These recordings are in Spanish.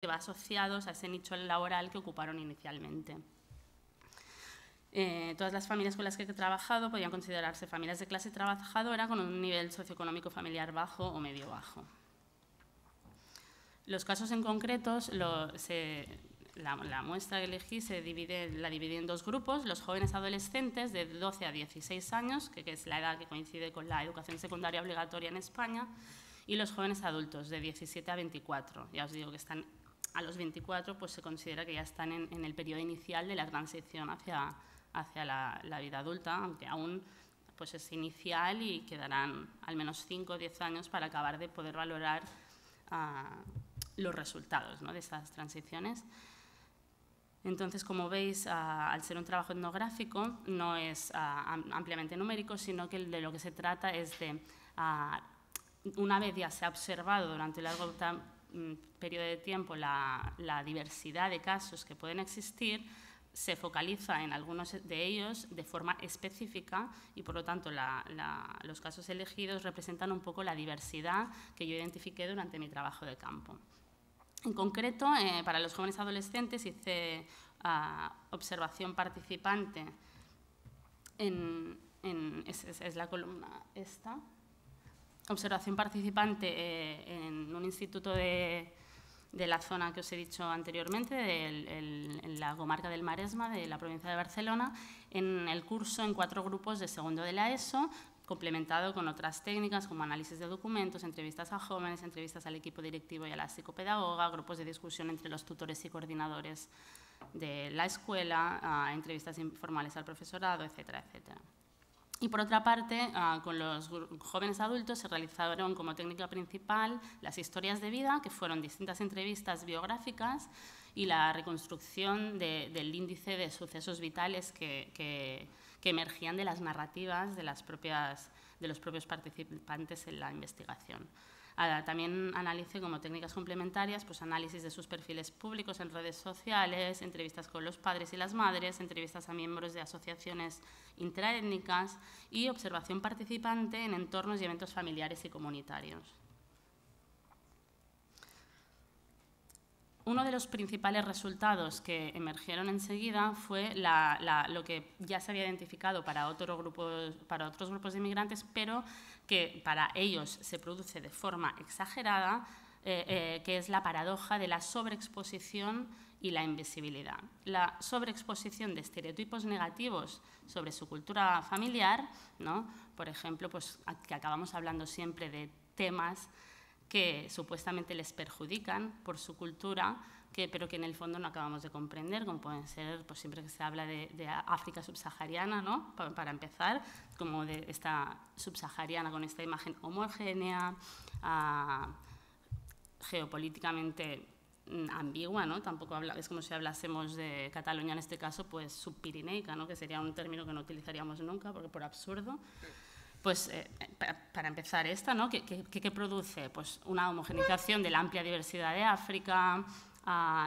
va asociados a ese nicho laboral que ocuparon inicialmente. Todas las familias con las que he trabajado podían considerarse familias de clase trabajadora con un nivel socioeconómico familiar bajo o medio bajo. Los casos en concreto, la muestra que elegí la dividí en dos grupos: los jóvenes adolescentes de 12 a 16 años, que es la edad que coincide con la educación secundaria obligatoria en España, y los jóvenes adultos de 17 a 24. Ya os digo que están a los 24, pues se considera que ya están en el periodo inicial de la transición hacia la vida adulta, aunque aún pues es inicial y quedarán al menos 5 o 10 años para acabar de poder valorar los resultados, ¿no?, de estas transiciones. Entonces, como veis, al ser un trabajo etnográfico, no es ampliamente numérico, sino que de lo que se trata es de, una vez ya se ha observado durante un largo periodo de tiempo la diversidad de casos que pueden existir, se focaliza en algunos de ellos de forma específica y, por lo tanto, los casos elegidos representan un poco la diversidad que yo identifiqué durante mi trabajo de campo. En concreto, para los jóvenes adolescentes hice observación participante es la columna esta. Observación participante en un instituto de la zona que os he dicho anteriormente, en la comarca del Maresma, de la provincia de Barcelona, en el curso en 4 grupos de segundo de la ESO, complementado con otras técnicas como análisis de documentos, entrevistas a jóvenes, entrevistas al equipo directivo y a la psicopedagoga, grupos de discusión entre los tutores y coordinadores de la escuela, entrevistas informales al profesorado, etcétera, etcétera. Y por otra parte, con los jóvenes adultos se realizaron como técnica principal las historias de vida, que fueron distintas entrevistas biográficas y la reconstrucción del índice de sucesos vitales que emergían de las narrativas de los propios participantes en la investigación. También analicé como técnicas complementarias pues, análisis de sus perfiles públicos en redes sociales, entrevistas con los padres y las madres, entrevistas a miembros de asociaciones intraétnicas y observación participante en entornos y eventos familiares y comunitarios. Uno de los principales resultados que emergieron enseguida fue lo que ya se había identificado para otros grupos de inmigrantes, pero que para ellos se produce de forma exagerada, que es la paradoja de la sobreexposición y la invisibilidad. La sobreexposición de estereotipos negativos sobre su cultura familiar, ¿no? Por ejemplo, pues, que acabamos hablando siempre de temas que supuestamente les perjudican por su cultura, pero que en el fondo no acabamos de comprender, como pueden ser, pues siempre que se habla de África subsahariana, ¿no?, para empezar, como de esta subsahariana con esta imagen homogénea, geopolíticamente ambigua, ¿no? Tampoco es como si hablásemos de Cataluña en este caso, pues subpirineica, ¿no?, que sería un término que no utilizaríamos nunca, porque por absurdo. Pues para empezar esta, ¿no?, ¿qué produce? Pues una homogeneización de la amplia diversidad de África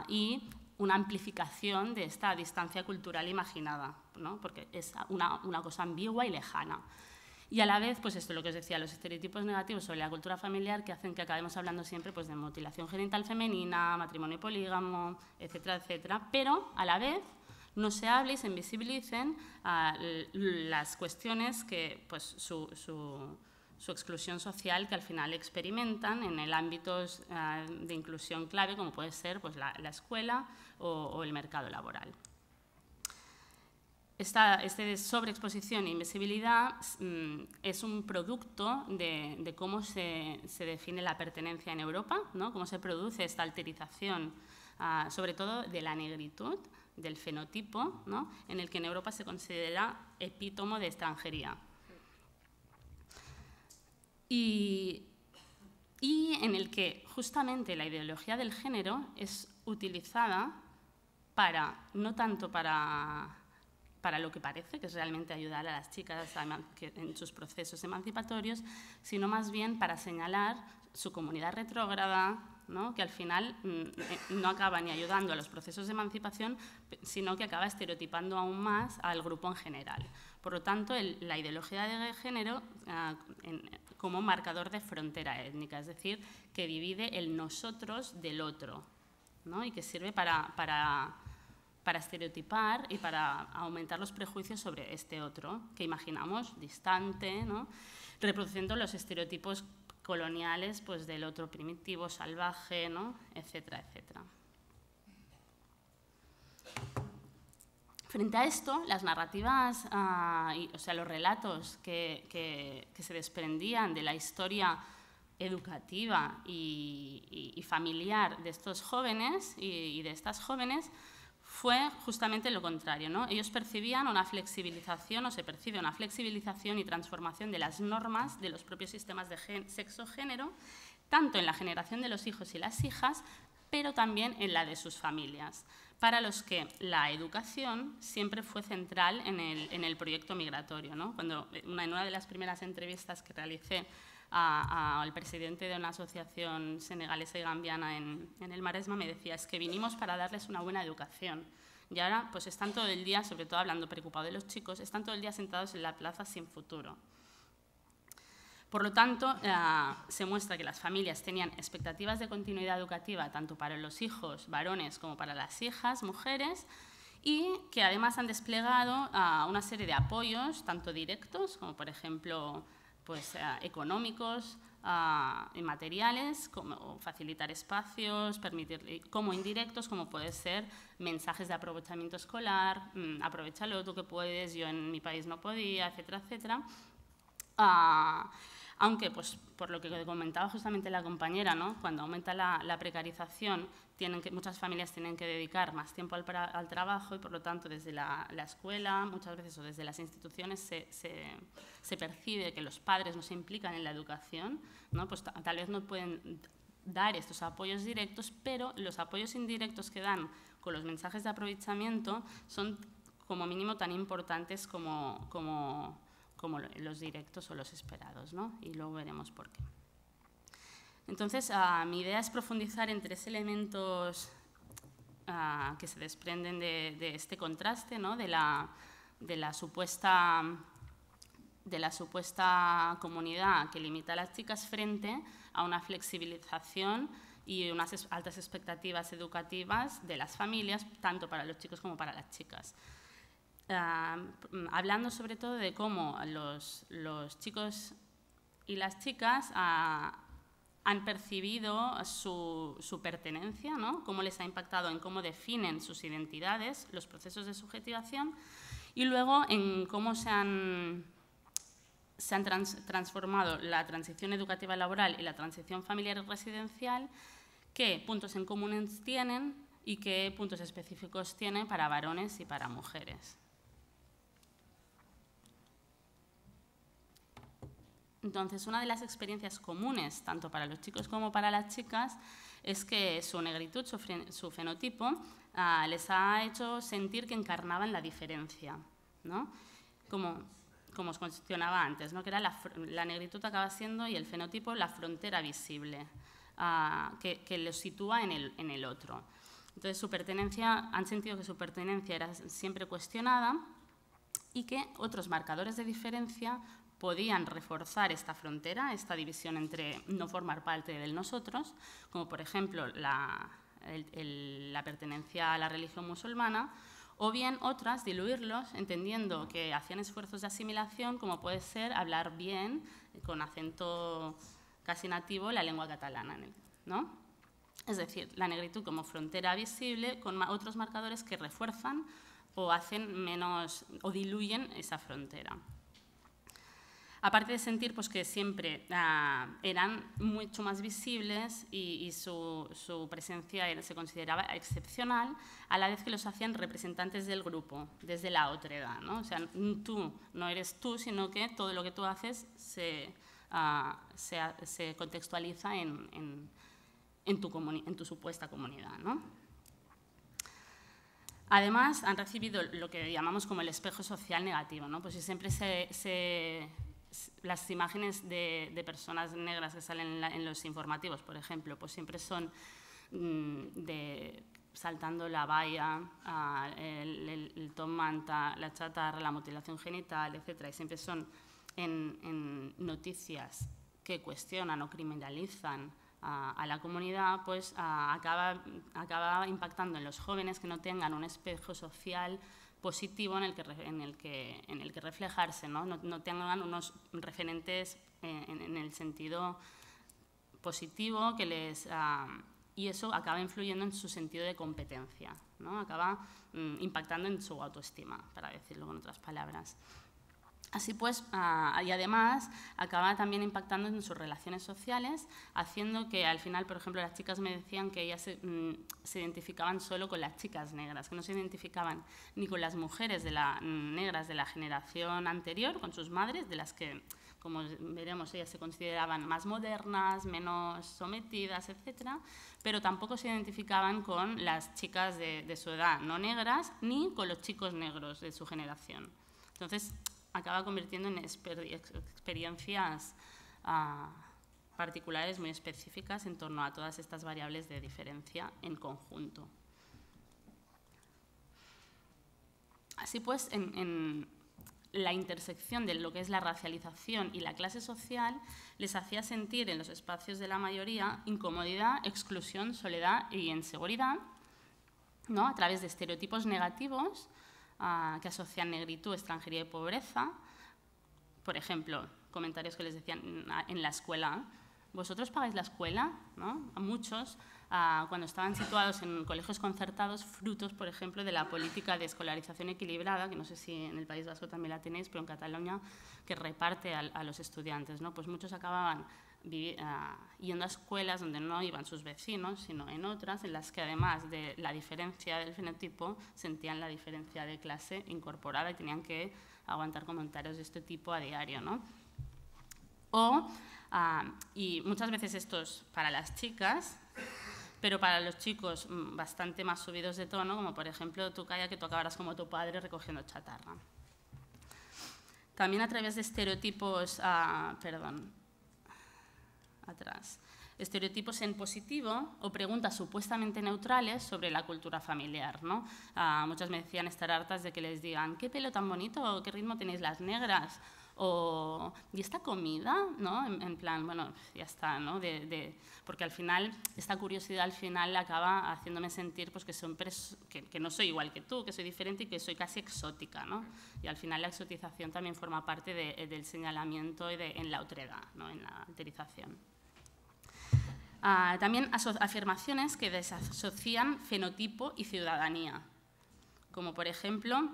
y una amplificación de esta distancia cultural imaginada, ¿no?, porque es una cosa ambigua y lejana. Y a la vez, pues esto es lo que os decía, los estereotipos negativos sobre la cultura familiar que hacen que acabemos hablando siempre pues, de mutilación genital femenina, matrimonio polígamo, etcétera, etcétera, pero a la vez no se hable y se invisibilicen las cuestiones que, pues, su exclusión social que al final experimentan en el ámbito de inclusión clave, como puede ser pues, la escuela o el mercado laboral. Esta sobreexposición e invisibilidad es un producto de cómo se define la pertenencia en Europa, ¿no?, cómo se produce esta alterización, sobre todo de la negritud, del fenotipo, ¿no?, en el que en Europa se considera epítomo de extranjería. Y en el que justamente la ideología del género es utilizada no tanto para lo que parece, que es realmente ayudar a las chicas en sus procesos emancipatorios, sino más bien para señalar su comunidad retrógrada, ¿no?, que al final no acaba ni ayudando a los procesos de emancipación, sino que acaba estereotipando aún más al grupo en general. Por lo tanto, la ideología de género como marcador de frontera étnica, es decir, que divide el nosotros del otro, ¿no? Y que sirve para estereotipar y para aumentar los prejuicios sobre este otro, que imaginamos distante, ¿no? Reproduciendo los estereotipos coloniales pues, del otro primitivo, salvaje, ¿no? Etcétera, etcétera. Frente a esto, las narrativas, o sea, los relatos que se desprendían de la historia educativa y familiar de estos jóvenes y de estas jóvenes, fue justamente lo contrario, ¿no? Ellos percibían una flexibilización, o se percibe una flexibilización y transformación de las normas de los propios sistemas de sexo-género, tanto en la generación de los hijos y las hijas, pero también en la de sus familias, para los que la educación siempre fue central en el proyecto migratorio, ¿no? Cuando en una de las primeras entrevistas que realicé al presidente de una asociación senegalesa y gambiana en el Maresma, me decía, es que vinimos para darles una buena educación. Y ahora pues están todo el día, sobre todo hablando preocupado de los chicos, están todo el día sentados en la plaza sin futuro. Por lo tanto, se muestra que las familias tenían expectativas de continuidad educativa tanto para los hijos varones como para las hijas mujeres, y que además han desplegado una serie de apoyos, tanto directos como, por ejemplo, pues, económicos y materiales, como facilitar espacios, permitir, como indirectos, como puede ser mensajes de aprovechamiento escolar, aprovechalo tú que puedes, yo en mi país no podía, etcétera, etcétera. Aunque, pues, por lo que comentaba justamente la compañera, ¿no? Cuando aumenta la precarización, muchas familias tienen que dedicar más tiempo al trabajo y, por lo tanto, desde la escuela, muchas veces, o desde las instituciones, se percibe que los padres no se implican en la educación, ¿no? Pues tal vez no pueden dar estos apoyos directos, pero los apoyos indirectos que dan con los mensajes de aprovechamiento son, como mínimo, tan importantes como los directos o los esperados, ¿no? Y luego veremos por qué. Entonces, mi idea es profundizar en 3 elementos que se desprenden de este contraste, ¿no? de la supuesta comunidad que limita a las chicas frente a una flexibilización y unas altas expectativas educativas de las familias, tanto para los chicos como para las chicas. Hablando sobre todo de cómo los chicos y las chicas han percibido su pertenencia, ¿no? Cómo les ha impactado en cómo definen sus identidades, los procesos de subjetivación, y luego en cómo se han transformado la transición educativa laboral y la transición familiar y residencial, qué puntos en comunes tienen y qué puntos específicos tienen para varones y para mujeres. Entonces, una de las experiencias comunes, tanto para los chicos como para las chicas, es que su negritud, su fenotipo, les ha hecho sentir que encarnaban la diferencia, ¿no? Como os cuestionaba antes, ¿no? Que era la negritud acaba siendo, y el fenotipo, la frontera visible, que los sitúa en el otro. Entonces, han sentido que su pertenencia era siempre cuestionada y que otros marcadores de diferencia podían reforzar esta frontera, esta división entre no formar parte del nosotros, como por ejemplo la pertenencia a la religión musulmana, o bien otras diluirlos, entendiendo que hacían esfuerzos de asimilación, como puede ser hablar bien, con acento casi nativo, la lengua catalana, ¿no? Es decir, la negritud como frontera visible con otros marcadores que refuerzan o hacen menos o diluyen esa frontera. Aparte de sentir pues, que siempre eran mucho más visibles y su presencia se consideraba excepcional, a la vez que los hacían representantes del grupo, desde la otredad, ¿no? O sea, tú no eres tú, sino que todo lo que tú haces se contextualiza en tu supuesta comunidad, ¿no? Además, han recibido lo que llamamos como el espejo social negativo, ¿no? Pues siempre las imágenes de personas negras que salen en los informativos, por ejemplo, pues siempre son saltando la valla, el tom manta, la chatarra, la mutilación genital, etc. Y siempre son en noticias que cuestionan o criminalizan a la comunidad, pues acaba impactando en los jóvenes que no tengan un espejo social positivo en el que reflejarse, no tengan unos referentes en el sentido positivo y eso acaba influyendo en su sentido de competencia, ¿no? Acaba impactando en su autoestima, para decirlo con otras palabras. Así pues, y además acaba también impactando en sus relaciones sociales, haciendo que al final, por ejemplo, las chicas me decían que ellas se identificaban solo con las chicas negras, que no se identificaban ni con las mujeres negras de la generación anterior, con sus madres, de las que, como veremos, ellas se consideraban más modernas, menos sometidas, etc., pero tampoco se identificaban con las chicas de su edad no negras, ni con los chicos negros de su generación. Entonces, acaba convirtiendo en experiencias particulares muy específicas en torno a todas estas variables de diferencia en conjunto. Así pues, en la intersección de lo que es la racialización y la clase social les hacía sentir en los espacios de la mayoría incomodidad, exclusión, soledad y inseguridad, ¿no? A través de estereotipos negativos que asocian negritud, extranjería y pobreza. Por ejemplo, comentarios que les decían en la escuela: ¿vosotros pagáis la escuela? ¿No? A muchos, cuando estaban situados en colegios concertados, frutos, por ejemplo, de la política de escolarización equilibrada, que no sé si en el País Vasco también la tenéis, pero en Cataluña, que reparte a los estudiantes, ¿no? Pues muchos acababan yendo a escuelas donde no iban sus vecinos, sino en otras, en las que además de la diferencia del fenotipo, sentían la diferencia de clase incorporada y tenían que aguantar comentarios de este tipo a diario, ¿no? Y muchas veces estos para las chicas, pero para los chicos bastante más subidos de tono, como por ejemplo: tú calla que tú acabarás como tu padre recogiendo chatarra. También a través de estereotipos, estereotipos en positivo o preguntas supuestamente neutrales sobre la cultura familiar, ¿no? Muchas me decían estar hartas de que les digan: ¿qué pelo tan bonito? ¿Qué ritmo tenéis las negras? O ¿y esta comida? ¿No? En plan, bueno, ya está, ¿no? Porque al final, esta curiosidad al final acaba haciéndome sentir pues, que no soy igual que tú, que soy diferente y que soy casi exótica, ¿no? Y al final la exotización también forma parte del señalamiento y en la otredad, ¿no? En la alterización. También afirmaciones que desasocian fenotipo y ciudadanía, como por ejemplo,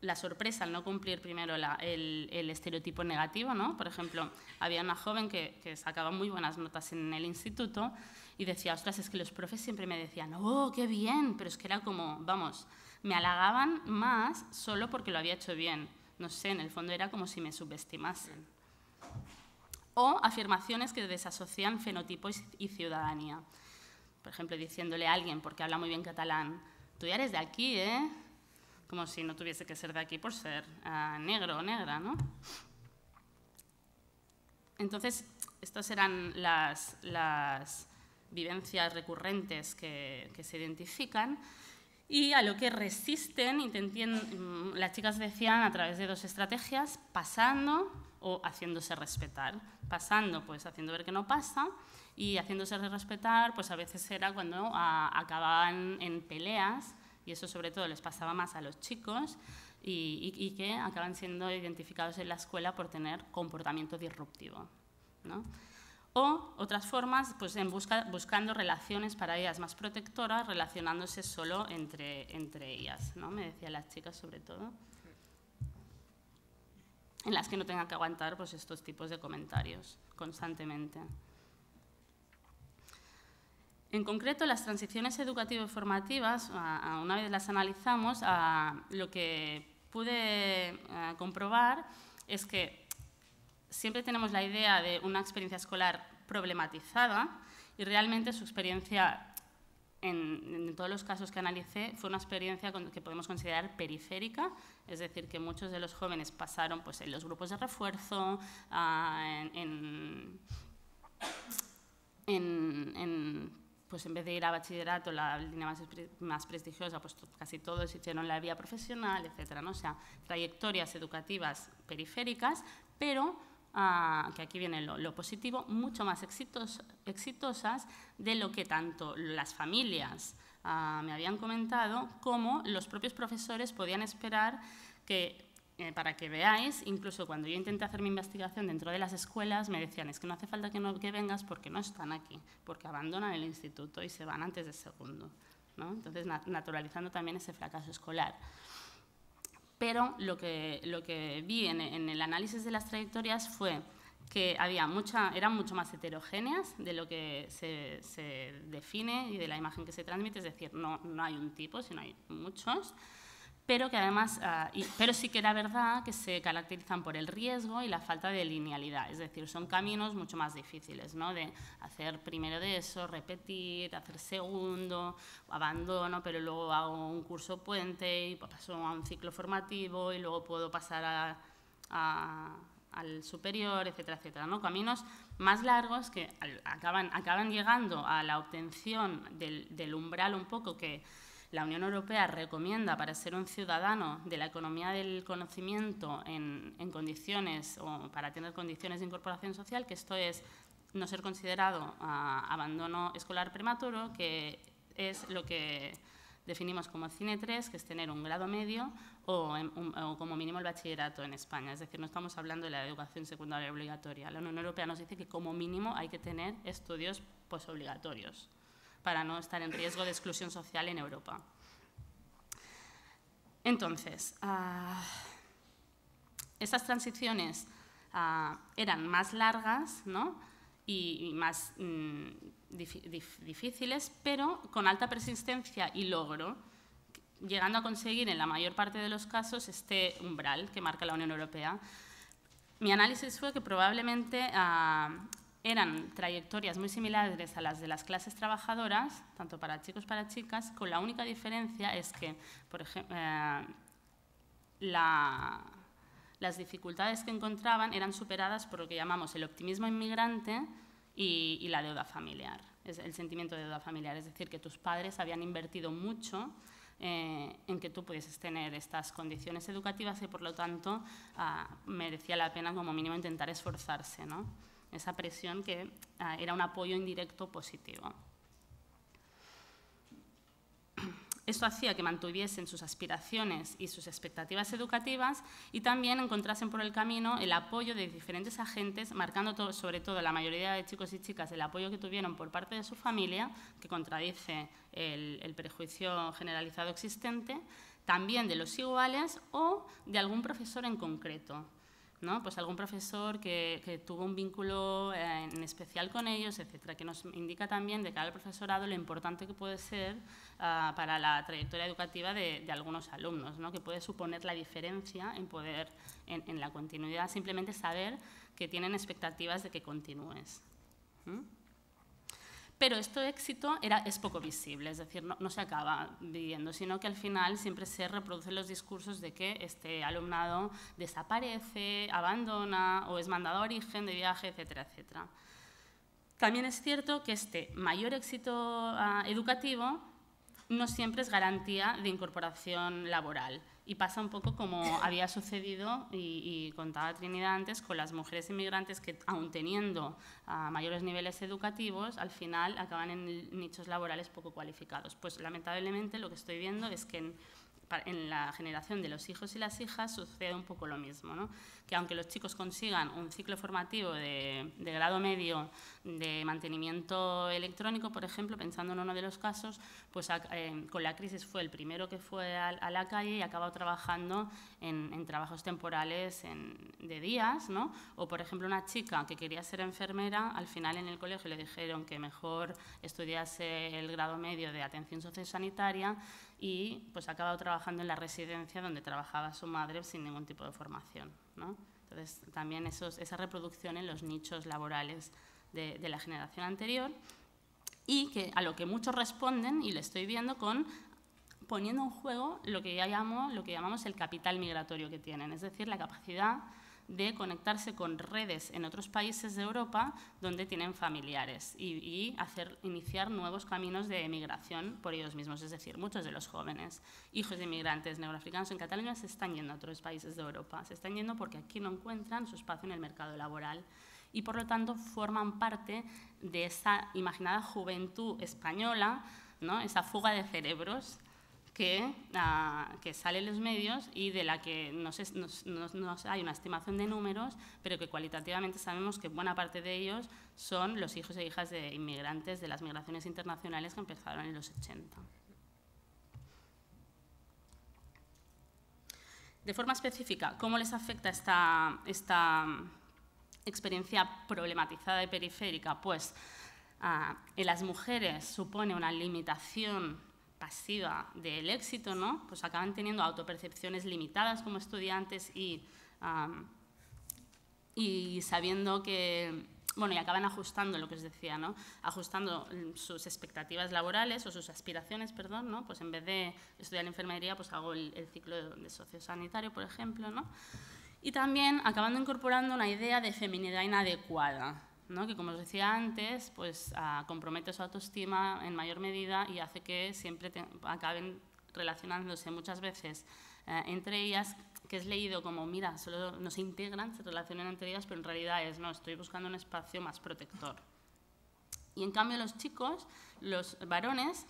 la sorpresa al no cumplir primero el estereotipo negativo, ¿no? Por ejemplo, había una joven que sacaba muy buenas notas en el instituto y decía: ostras, es que los profes siempre me decían: ¡oh, qué bien! Pero es que era como, vamos, me halagaban más solo porque lo había hecho bien. No sé, en el fondo era como si me subestimasen. O afirmaciones que desasocian fenotipo y ciudadanía. Por ejemplo, diciéndole a alguien, porque habla muy bien catalán: tú ya eres de aquí, ¿eh? Como si no tuviese que ser de aquí por ser negro o negra, ¿no? Entonces, estas eran las vivencias recurrentes que se identifican y a lo que resisten, las chicas decían, a través de dos estrategias: pasando o haciéndose respetar. Pasando, pues haciendo ver que no pasa, y haciéndose respetar, pues a veces era cuando acababan en peleas, y eso sobre todo les pasaba más a los chicos, y que acaban siendo identificados en la escuela por tener comportamiento disruptivo, ¿no? O otras formas, pues buscando relaciones para ellas más protectoras, relacionándose solo entre ellas, ¿no? Me decían las chicas sobre todo, en las que no tengan que aguantar pues, estos tipos de comentarios constantemente. En concreto, las transiciones educativo-formativas, una vez las analizamos, lo que pude comprobar es que siempre tenemos la idea de una experiencia escolar problematizada y realmente su experiencia, en todos los casos que analicé, fue una experiencia que podemos considerar periférica, es decir, que muchos de los jóvenes pasaron pues, en los grupos de refuerzo, pues en vez de ir a bachillerato, la línea más prestigiosa, pues casi todos hicieron la vía profesional, etc., ¿no? O sea, trayectorias educativas periféricas, pero que aquí viene lo positivo, mucho más exitosas de lo que tanto las familias me habían comentado como los propios profesores podían esperar que, para que veáis, incluso cuando yo intenté hacer mi investigación dentro de las escuelas, me decían, es que no hace falta que vengas porque no están aquí, porque abandonan el instituto y se van antes de segundo, ¿no? Entonces, naturalizando también ese fracaso escolar. Pero lo que vi en el análisis de las trayectorias fue que eran mucho más heterogéneas de lo que se define y de la imagen que se transmite, es decir, no hay un tipo, sino hay muchos, pero que además, pero sí que era verdad que se caracterizan por el riesgo y la falta de linealidad, es decir, son caminos mucho más difíciles, ¿no? De hacer primero de eso, repetir, hacer segundo, abandono, pero luego hago un curso puente y paso a un ciclo formativo y luego puedo pasar al superior, etcétera, etcétera, ¿no? Caminos más largos que acaban llegando a la obtención del umbral un poco que la Unión Europea recomienda para ser un ciudadano de la economía del conocimiento en condiciones o para tener condiciones de incorporación social, que esto es no ser considerado abandono escolar prematuro, que es lo que definimos como CINE 3, que es tener un grado medio o como mínimo el bachillerato en España. Es decir, no estamos hablando de la educación secundaria obligatoria. La Unión Europea nos dice que como mínimo hay que tener estudios posobligatorios para no estar en riesgo de exclusión social en Europa. Entonces, esas transiciones eran más largas, ¿no? y más difíciles, pero con alta persistencia y logro, llegando a conseguir en la mayor parte de los casos este umbral que marca la Unión Europea. Mi análisis fue que probablemente eran trayectorias muy similares a las de las clases trabajadoras, tanto para chicos como para chicas, con la única diferencia es que, por ejemplo, las dificultades que encontraban eran superadas por lo que llamamos el optimismo inmigrante y la deuda familiar, es el sentimiento de deuda familiar, es decir, que tus padres habían invertido mucho en que tú pudieses tener estas condiciones educativas y, por lo tanto, merecía la pena como mínimo intentar esforzarse, ¿no? Esa presión que era un apoyo indirecto positivo. Esto hacía que mantuviesen sus aspiraciones y sus expectativas educativas y también encontrasen por el camino el apoyo de diferentes agentes, marcando sobre todo la mayoría de chicos y chicas el apoyo que tuvieron por parte de su familia, que contradice el prejuicio generalizado existente, también de los iguales o de algún profesor en concreto, ¿no? Pues algún profesor que tuvo un vínculo en especial con ellos, etcétera, que nos indica también de cara al profesorado lo importante que puede ser para la trayectoria educativa de algunos alumnos, ¿no? Que puede suponer la diferencia en poder, en la continuidad, simplemente saber que tienen expectativas de que continúes. Pero este éxito es poco visible, es decir, no se acaba viviendo, sino que al final siempre se reproducen los discursos de que este alumnado desaparece, abandona o es mandado a origen de viaje, etcétera, etcétera. También es cierto que este mayor éxito educativo no siempre es garantía de incorporación laboral. Y pasa un poco como había sucedido, y contaba Trinidad antes, con las mujeres inmigrantes que, aun teniendo mayores niveles educativos, al final acaban en nichos laborales poco cualificados. Pues lamentablemente lo que estoy viendo es que en la generación de los hijos y las hijas sucede un poco lo mismo, ¿no? Que aunque los chicos consigan un ciclo formativo de grado medio de mantenimiento electrónico, por ejemplo, pensando en uno de los casos, pues con la crisis fue el primero que fue a la calle y ha acabado trabajando en trabajos temporales de días, ¿no? O, por ejemplo, una chica que quería ser enfermera, al final en el colegio le dijeron que mejor estudiase el grado medio de atención sociosanitaria y pues ha acabado trabajando en la residencia donde trabajaba su madre sin ningún tipo de formación, ¿no? Entonces, también esa reproducción en los nichos laborales de la generación anterior y a lo que muchos responden, y lo estoy viendo, poniendo en juego lo que llamamos el capital migratorio que tienen, es decir, la capacidad de conectarse con redes en otros países de Europa donde tienen familiares y iniciar nuevos caminos de emigración por ellos mismos. Es decir, muchos de los jóvenes, hijos de inmigrantes neoafricanos en Cataluña, se están yendo a otros países de Europa. Se están yendo porque aquí no encuentran su espacio en el mercado laboral y, por lo tanto, forman parte de esa imaginada juventud española, ¿no? Esa fuga de cerebros que sale en los medios y de la que no hay una estimación de números, pero que cualitativamente sabemos que buena parte de ellos son los hijos e hijas de inmigrantes de las migraciones internacionales que empezaron en los 80. De forma específica, ¿cómo les afecta esta experiencia problematizada y periférica? Pues en las mujeres supone una limitación pasiva del éxito, ¿no? Pues acaban teniendo autopercepciones limitadas como estudiantes y sabiendo que, bueno, y acaban ajustando lo que os decía, ¿no? Ajustando sus expectativas laborales o sus aspiraciones, perdón, ¿no? Pues en vez de estudiar enfermería, pues hago el ciclo de sociosanitario, por ejemplo, ¿no? Y también acabando incorporando una idea de feminidad inadecuada, ¿no? Que, como os decía antes, pues compromete su autoestima en mayor medida y hace que siempre acaben relacionándose muchas veces entre ellas, que es leído como, mira, solo no se integran, se relacionan entre ellas, pero en realidad es, no, estoy buscando un espacio más protector. Y en cambio los chicos, los varones,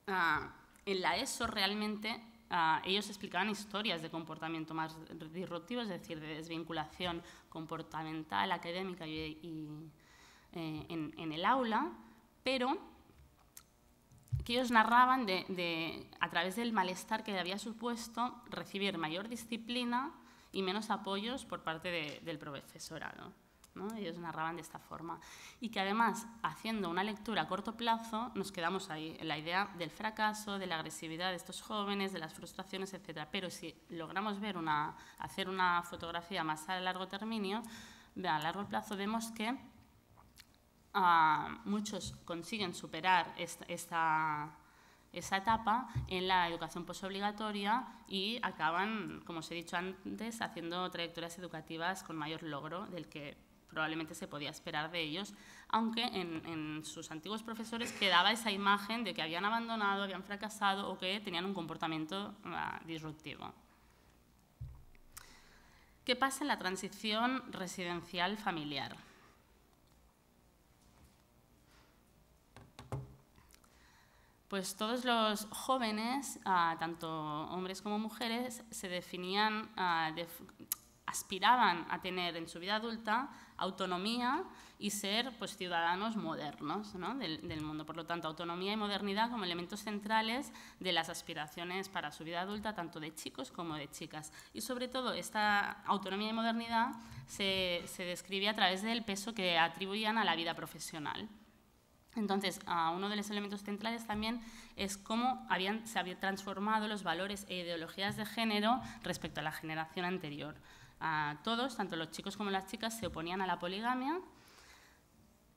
en la ESO realmente ellos explicaban historias de comportamiento más disruptivo, es decir, de desvinculación comportamental, académica y en el aula, pero que ellos narraban a través del malestar que había supuesto recibir mayor disciplina y menos apoyos por parte del profesorado, ¿no? Ellos narraban de esta forma. Y que además, haciendo una lectura a corto plazo, nos quedamos ahí, en la idea del fracaso, de la agresividad de estos jóvenes, de las frustraciones, etc. Pero si logramos hacer una fotografía más a largo término, a largo plazo, vemos que muchos consiguen superar esa etapa en la educación posobligatoria y acaban, como os he dicho antes, haciendo trayectorias educativas con mayor logro del que probablemente se podía esperar de ellos, aunque en sus antiguos profesores quedaba esa imagen de que habían abandonado, habían fracasado o que tenían un comportamiento disruptivo. ¿Qué pasa en la transición residencial familiar? Pues todos los jóvenes, tanto hombres como mujeres, se definían, aspiraban a tener en su vida adulta autonomía y ser, pues, ciudadanos modernos, ¿no? del mundo. Por lo tanto, autonomía y modernidad como elementos centrales de las aspiraciones para su vida adulta, tanto de chicos como de chicas. Y sobre todo, esta autonomía y modernidad se describía a través del peso que atribuían a la vida profesional. Entonces, uno de los elementos centrales también es cómo se habían transformado los valores e ideologías de género respecto a la generación anterior. Todos, tanto los chicos como las chicas, se oponían a la poligamia,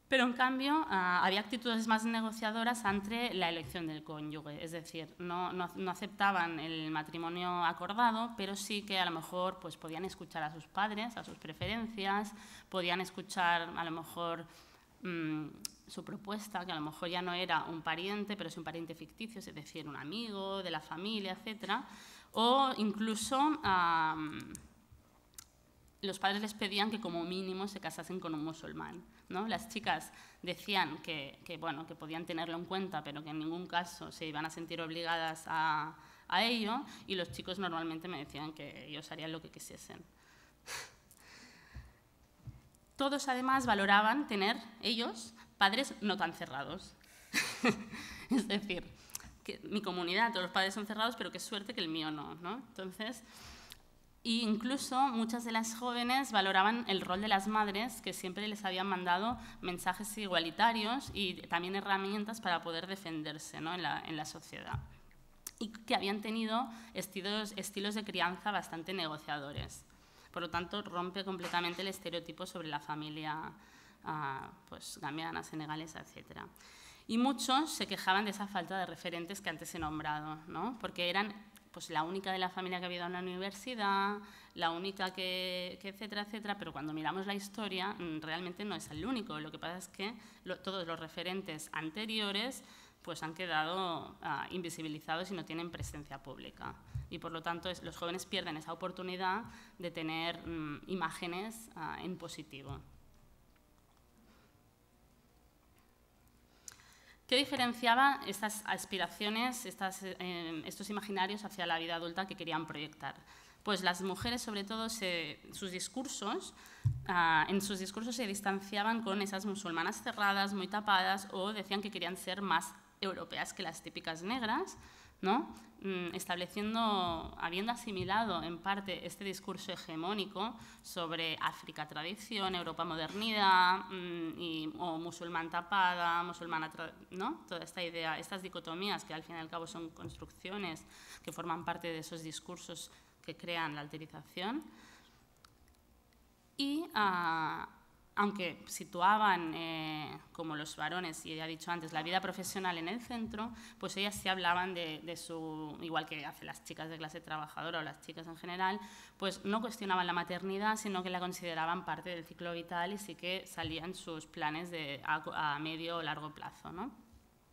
pero en cambio había actitudes más negociadoras ante la elección del cónyuge, es decir, no aceptaban el matrimonio acordado, pero sí que a lo mejor pues, podían escuchar a sus padres, a sus preferencias, podían escuchar a lo mejor su propuesta, que a lo mejor ya no era un pariente, pero es un pariente ficticio, es decir, un amigo de la familia, etc. O incluso los padres les pedían que como mínimo se casasen con un musulmán, ¿no? Las chicas decían que podían tenerlo en cuenta, pero que en ningún caso se iban a sentir obligadas a ello, y los chicos normalmente me decían que ellos harían lo que quisiesen. Todos además valoraban tener ellos padres no tan cerrados. Es decir, que mi comunidad, todos los padres son cerrados, pero qué suerte que el mío no, ¿no? Entonces, e incluso muchas de las jóvenes valoraban el rol de las madres, que siempre les habían mandado mensajes igualitarios y también herramientas para poder defenderse, ¿no? en la sociedad. Y que habían tenido estilos de crianza bastante negociadores. Por lo tanto, rompe completamente el estereotipo sobre la familia pues, gambiana, senegalesa, etc. Y muchos se quejaban de esa falta de referentes que antes he nombrado, ¿no? Porque eran pues la única de la familia que ha habido en la universidad, la única que etcétera, etcétera, pero cuando miramos la historia realmente no es el único. Lo que pasa es que todos los referentes anteriores pues han quedado invisibilizados y no tienen presencia pública. Y por lo tanto los jóvenes pierden esa oportunidad de tener imágenes en positivo. ¿Qué diferenciaba estas aspiraciones, estos imaginarios hacia la vida adulta que querían proyectar? Pues las mujeres, sobre todo, en sus discursos se distanciaban con esas musulmanas cerradas, muy tapadas, o decían que querían ser más europeas que las típicas negras, ¿no? Habiendo asimilado en parte este discurso hegemónico sobre África tradición, Europa modernidad, o musulmán tapada, musulmana, ¿no? Toda esta idea, estas dicotomías que al fin y al cabo son construcciones que forman parte de esos discursos que crean la alterización. Y aunque situaban, como los varones, y ya he dicho antes, la vida profesional en el centro, pues ellas sí hablaban de su, igual que hacen las chicas de clase trabajadora o las chicas en general, pues no cuestionaban la maternidad, sino que la consideraban parte del ciclo vital y sí que salían sus planes a medio o largo plazo, ¿no?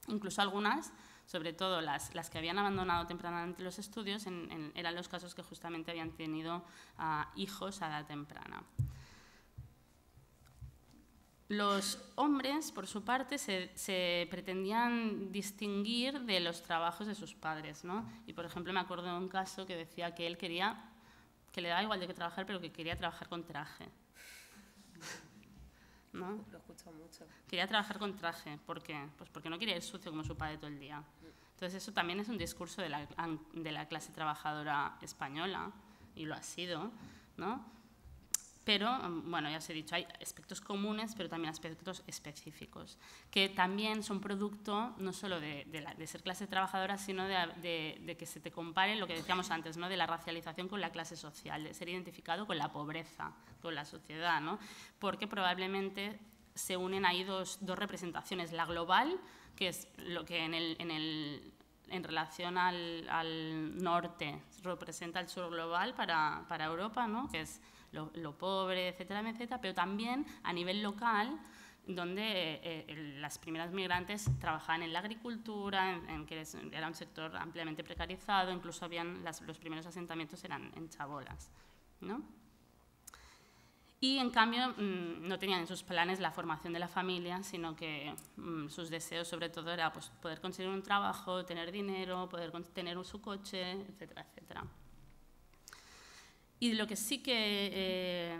Incluso algunas, sobre todo las que habían abandonado tempranamente los estudios, eran los casos que justamente habían tenido hijos a edad temprana. Los hombres, por su parte, se pretendían distinguir de los trabajos de sus padres, ¿no? Y, por ejemplo, me acuerdo de un caso que decía que él quería, que le daba igual de qué trabajar, pero que quería trabajar con traje, ¿no? Lo escucho mucho. Quería trabajar con traje. ¿Por qué? Pues porque no quería ir sucio como su padre todo el día. Entonces, eso también es un discurso de la clase trabajadora española, y lo ha sido, ¿no? Pero, bueno, ya os he dicho, hay aspectos comunes, pero también aspectos específicos, que también son producto no solo de ser clase trabajadora, sino de que se te compare lo que decíamos antes, ¿no? De la racialización con la clase social, de ser identificado con la pobreza, con la sociedad, ¿no? Porque probablemente se unen ahí dos representaciones, la global, que es lo que en relación al norte representa el sur global para Europa, ¿no? Que es lo pobre, etcétera, etcétera, pero también a nivel local, donde las primeras migrantes trabajaban en la agricultura, en que era un sector ampliamente precarizado, incluso los primeros asentamientos eran en chabolas, ¿no? Y, en cambio, no tenían en sus planes la formación de la familia, sino que sus deseos, sobre todo, era pues, poder conseguir un trabajo, tener dinero, poder tener su coche, etcétera, etcétera. Y lo que sí que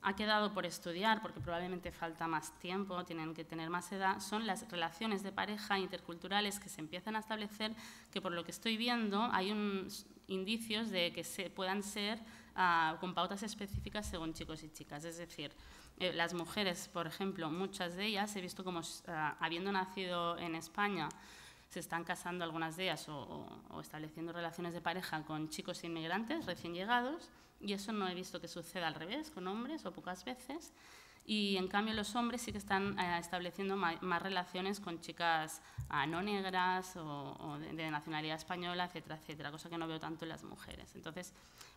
ha quedado por estudiar, porque probablemente falta más tiempo, tienen que tener más edad, son las relaciones de pareja interculturales que se empiezan a establecer, que por lo que estoy viendo hay indicios de que puedan ser con pautas específicas según chicos y chicas. Es decir, las mujeres, por ejemplo, muchas de ellas, he visto como habiendo nacido en España, se están casando algunas de ellas o estableciendo relaciones de pareja con chicos inmigrantes recién llegados, y eso no he visto que suceda al revés, con hombres, o pocas veces. Y, en cambio, los hombres sí que están estableciendo más relaciones con chicas no negras o de nacionalidad española, etcétera, etcétera, cosa que no veo tanto en las mujeres. Entonces,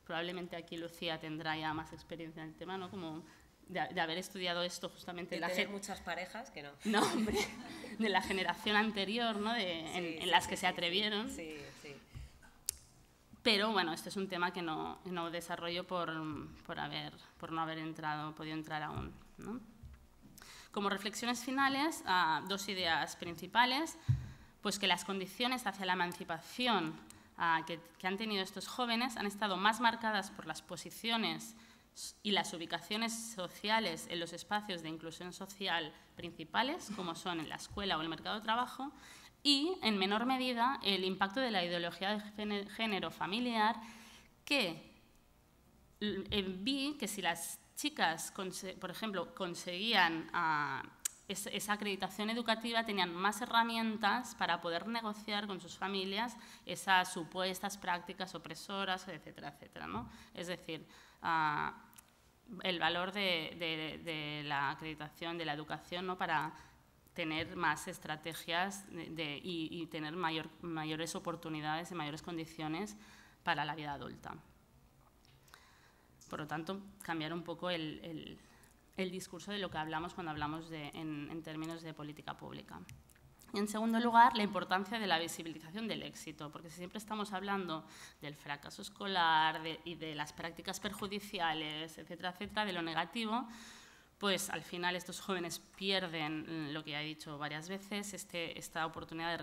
probablemente aquí Lucía tendrá ya más experiencia en el tema, ¿no? Como de haber estudiado esto justamente. De tener muchas parejas, que no. No, hombre, de la generación anterior, ¿no? En las que se atrevieron. Sí, sí. Pero, bueno, este es un tema que no desarrollo por no haber podido entrar aún, ¿no? Como reflexiones finales, dos ideas principales, pues que las condiciones hacia la emancipación que han tenido estos jóvenes han estado más marcadas por las posiciones y las ubicaciones sociales en los espacios de inclusión social principales, como son en la escuela o el mercado de trabajo, y, en menor medida, el impacto de la ideología de género familiar, que vi que si las chicas, por ejemplo, conseguían esa acreditación educativa, tenían más herramientas para poder negociar con sus familias esas supuestas prácticas opresoras, etcétera, etcétera, ¿no? Es decir, el valor de la acreditación, de la educación, ¿no? Para tener más estrategias y tener mayores oportunidades y mayores condiciones para la vida adulta. Por lo tanto, cambiar un poco el discurso de lo que hablamos cuando hablamos en términos de política pública. Y en segundo lugar, la importancia de la visibilización del éxito, porque si siempre estamos hablando del fracaso escolar y de las prácticas perjudiciales, etcétera, etcétera, de lo negativo, pues al final estos jóvenes pierden lo que ya he dicho varias veces, esta oportunidad de